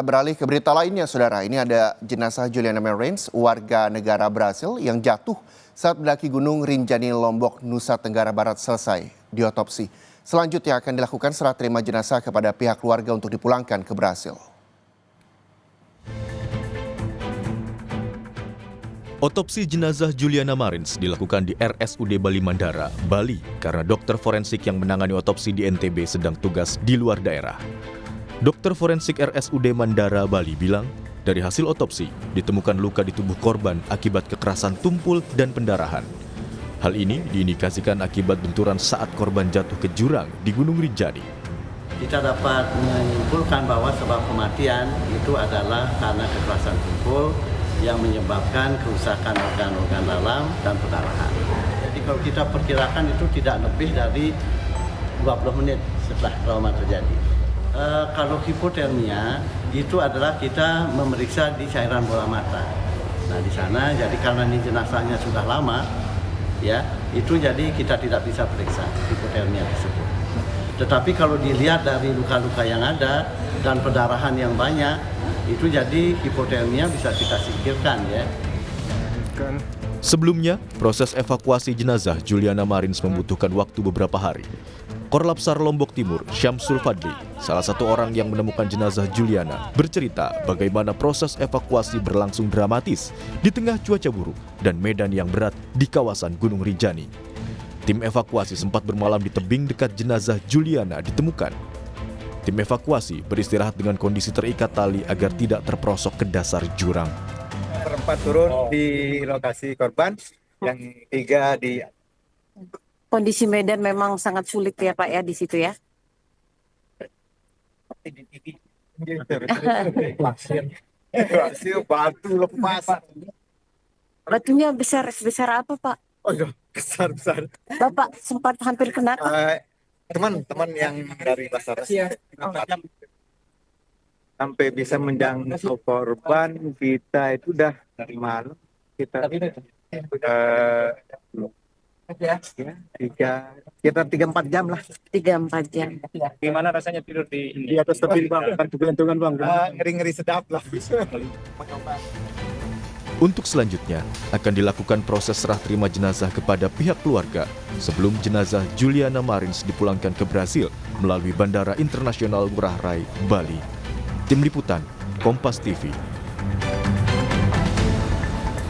Beralih ke berita lainnya, saudara. Ini ada jenazah Juliana Marins, warga negara Brasil yang jatuh saat mendaki Gunung Rinjani, Lombok, Nusa Tenggara Barat selesai diotopsi. Selanjutnya akan dilakukan serah terima jenazah kepada pihak keluarga untuk dipulangkan ke Brasil. Otopsi jenazah Juliana Marins dilakukan di RSUD Bali Mandara, Bali, karena dokter forensik yang menangani otopsi di NTB sedang tugas di luar daerah. Dokter forensik RSUD Mandara, Bali bilang, dari hasil otopsi ditemukan luka di tubuh korban akibat kekerasan tumpul dan pendarahan. Hal ini diindikasikan akibat benturan saat korban jatuh ke jurang di Gunung Rinjani. Kita dapat menyimpulkan bahwa sebab kematian itu adalah karena kekerasan tumpul yang menyebabkan kerusakan organ-organ dalam dan pendarahan. Jadi kalau kita perkirakan itu tidak lebih dari 20 menit setelah trauma terjadi. Kalau hipotermia itu adalah kita memeriksa di cairan bola mata. Nah di sana jadi karena ini jenazahnya sudah lama, ya itu jadi kita tidak bisa periksa hipotermia tersebut. Tetapi kalau dilihat dari luka-luka yang ada dan pendarahan yang banyak, itu jadi hipotermia bisa kita singkirkan ya. Sebelumnya, proses evakuasi jenazah Juliana Marins membutuhkan waktu beberapa hari. Korlapsar Lombok Timur, Syamsul Fadli, salah satu orang yang menemukan jenazah Juliana, bercerita bagaimana proses evakuasi berlangsung dramatis di tengah cuaca buruk dan medan yang berat di kawasan Gunung Rinjani. Tim evakuasi sempat bermalam di tebing dekat jenazah Juliana ditemukan. Tim evakuasi beristirahat dengan kondisi terikat tali agar tidak terperosok ke dasar jurang. Berempat turun di lokasi korban, yang 3 di... Kondisi medan memang sangat sulit ya Pak ya di situ ya? Pasir, batu lepas. Batunya besar apa Pak? Oh iya, besar. Bapak sempat hampir kena? Teman-teman yang dari Basarnas sampai bisa menjangkau korban kita itu udah dari malam kita sekitar 3-4 jam lah. 3-4 jam. Gimana rasanya tidur di Atas tebing bang, kan kebelantungan bang. Ngeri-ngeri sedap lah. Untuk selanjutnya, akan dilakukan proses serah terima jenazah kepada pihak keluarga sebelum jenazah Juliana Marins dipulangkan ke Brasil melalui Bandara Internasional Ngurah Rai, Bali. Tim Liputan, Kompas TV.